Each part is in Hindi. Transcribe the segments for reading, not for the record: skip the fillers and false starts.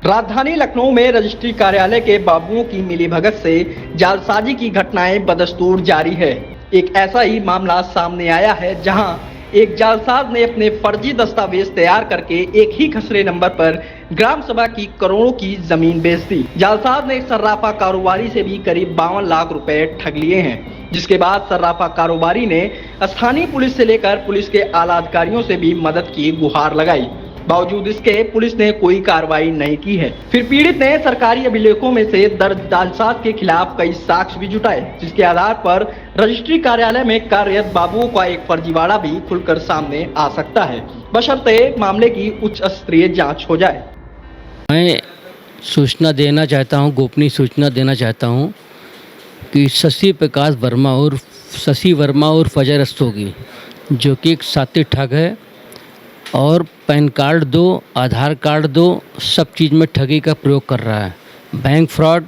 राजधानी लखनऊ में रजिस्ट्री कार्यालय के बाबुओं की मिलीभगत से जालसाजी की घटनाएं बदस्तूर जारी है। एक ऐसा ही मामला सामने आया है जहां एक जालसाज ने अपने फर्जी दस्तावेज तैयार करके एक ही खसरे नंबर पर ग्राम सभा की करोड़ों की जमीन बेच दी। जालसाज ने सर्राफा कारोबारी से भी करीब 52 लाख रुपए ठग लिए हैं, जिसके बाद सर्राफा कारोबारी ने स्थानीय पुलिस से लेकर पुलिस के आला अधिकारियों से भी मदद की गुहार लगाई। बावजूद इसके पुलिस ने कोई कार्रवाई नहीं की है। फिर पीड़ित ने सरकारी अभिलेखों में से दर्ज जालसाज के खिलाफ कई साक्ष्य भी जुटाए, जिसके आधार पर रजिस्ट्री कार्यालय में कार्यरत बाबुओं का एक फर्जीवाड़ा भी खुलकर सामने आ सकता है, बशर्ते मामले की उच्च स्तरीय जांच हो जाए। मैं सूचना देना चाहता हूं, गोपनीय सूचना देना चाहता हूं कि शशि प्रकाश वर्मा और शशि वर्मा और फजर रस्तोगी, जो कि एक साथी ठग है और पैन कार्ड दो, आधार कार्ड दो, सब चीज़ में ठगी का प्रयोग कर रहा है। बैंक फ्रॉड,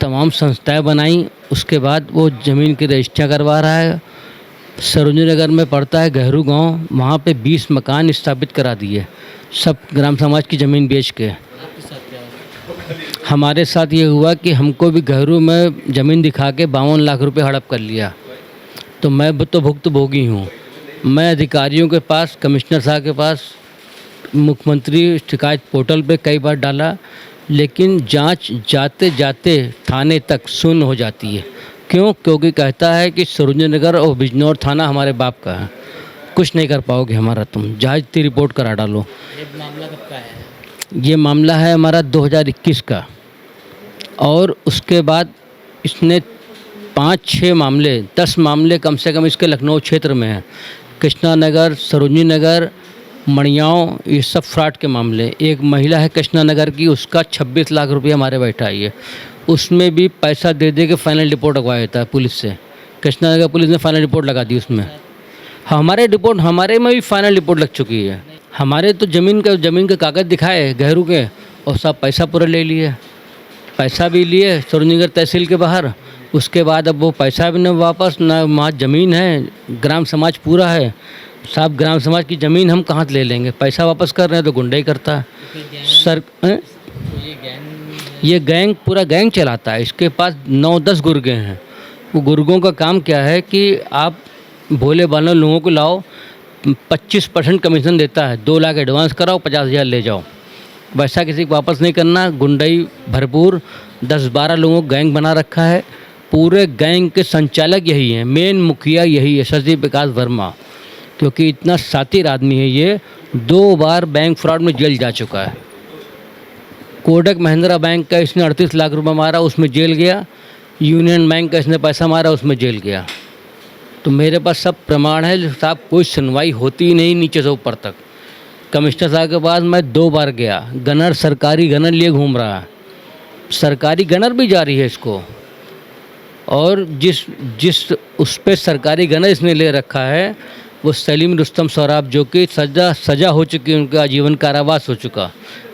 तमाम संस्थाएं बनाई, उसके बाद वो ज़मीन की रजिस्ट्रियाँ करवा रहा है। सरोजनी नगर में पड़ता है गहरू गांव, वहाँ पे 20 मकान स्थापित करा दिए, सब ग्राम समाज की ज़मीन बेच के। हमारे साथ ये हुआ कि हमको भी गहरू में ज़मीन दिखा के 52 लाख रुपए हड़प कर लिया। तो मैं तो भुक्तभोगी हूँ। मैं अधिकारियों के पास, कमिश्नर साहब के पास, मुख्यमंत्री शिकायत पोर्टल पे कई बार डाला, लेकिन जांच जाते जाते थाने तक शून्य हो जाती है। क्यों? क्योंकि कहता है कि सरोजनी नगर और बिजनौर थाना हमारे बाप का है, कुछ नहीं कर पाओगे हमारा, तुम जहाज़ती रिपोर्ट करा डालो। ये मामला कब का है? ये मामला है हमारा 2021 का, और उसके बाद इसने 5-6 मामले, 10 मामले कम से कम इसके लखनऊ क्षेत्र में हैं। कृष्णा नगर, सरोजनी नगर, मणियाओं, ये सब फ्रॉड के मामले। एक महिला है कृष्णा नगर की, उसका 26 लाख रुपये हमारे बैठा है। उसमें भी पैसा दे दे के फाइनल रिपोर्ट लगवाया जाता है पुलिस से। कृष्णा नगर पुलिस ने फाइनल रिपोर्ट लगा दी उसमें। हमारे में भी फाइनल रिपोर्ट लग चुकी है। हमारे तो ज़मीन के कागज़ दिखाए गहरू के, और सब पैसा पूरा ले लिए, पैसा भी लिए सरोजनी नगर तहसील के बाहर। उसके बाद अब वो पैसा भी न वापस, न वहाँ ज़मीन है, ग्राम समाज पूरा है। साहब, ग्राम समाज की ज़मीन हम कहाँ से ले लेंगे? पैसा वापस कर रहे हैं तो गुंडा ही करता है सर। ये गैंग पूरा गैंग चलाता है। इसके पास 9-10 गुर्गे हैं। वो गुर्गों का काम क्या है कि आप भोले भाले लोगों को लाओ, 25% कमीशन देता है, 2 लाख एडवांस कराओ, 50,000 ले जाओ। वैसा किसी को वापस नहीं करना। गुंडाई भरपूर 10-12 लोगों को गैंग बना रखा है। पूरे गैंग के संचालक यही हैं, मेन मुखिया यही है, शशि प्रकाश वर्मा। क्योंकि इतना सातिर आदमी है ये, 2 बार बैंक फ्रॉड में जेल जा चुका है। कोटक महिंद्रा बैंक का इसने 38 लाख रुपए मारा, उसमें जेल गया। यूनियन बैंक का इसने पैसा मारा, उसमें जेल गया। तो मेरे पास सब प्रमाण है साहब, कोई सुनवाई होती ही नहीं नीचे से ऊपर तक। कमिश्नर साहब के पास मैं 2 बार गया। गनर, सरकारी गनर लिए घूम रहा है, सरकारी गनर भी जारी है इसको। और जिस उस पर सरकारी गनर इसने ले रखा है वो सलीम रुस्तम सौराब, जो कि सजा हो चुकी, उनका आजीवन कारावास हो चुका।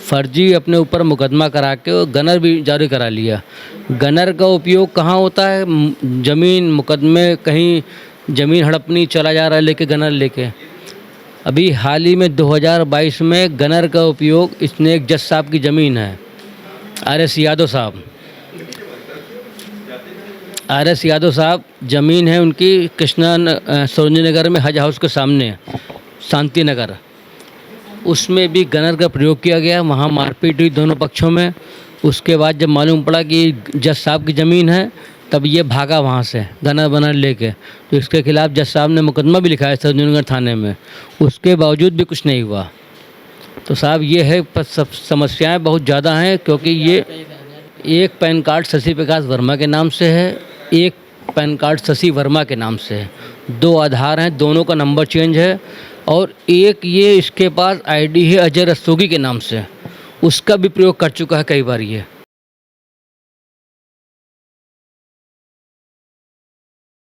फर्जी अपने ऊपर मुकदमा करा के वो गनर भी जारी करा लिया। गनर का उपयोग कहाँ होता है? ज़मीन मुकदमे, कहीं ज़मीन हड़पनी चला जा रहा है लेके, गनर लेके। अभी हाल ही में 2022 में गनर का उपयोग, इसने एक जज साहब की ज़मीन है, RS यादव साहब, RS यादव साहब ज़मीन है उनकी कृष्णा सरोजनी नगर में, हज हाउस के सामने, शांति नगर। उसमें भी गनर का प्रयोग किया गया। वहाँ मारपीट हुई दोनों पक्षों में। उसके बाद जब मालूम पड़ा कि जज साहब की ज़मीन है, तब ये भागा वहाँ से गनर बनर लेके। तो इसके खिलाफ जज साहब ने मुकदमा भी लिखाया सरोजनी नगर थाने में। उसके बावजूद भी कुछ नहीं हुआ। तो साहब ये है, समस्याएँ बहुत ज़्यादा हैं। क्योंकि ये एक पैन कार्ड शशि प्रकाश वर्मा के नाम से है, एक पैन कार्ड शशि वर्मा के नाम से है, 2 आधार हैं, दोनों का नंबर चेंज है। और एक ये इसके पास ID है अजय रस्तोगी के नाम से, उसका भी प्रयोग कर चुका है कई बार ये।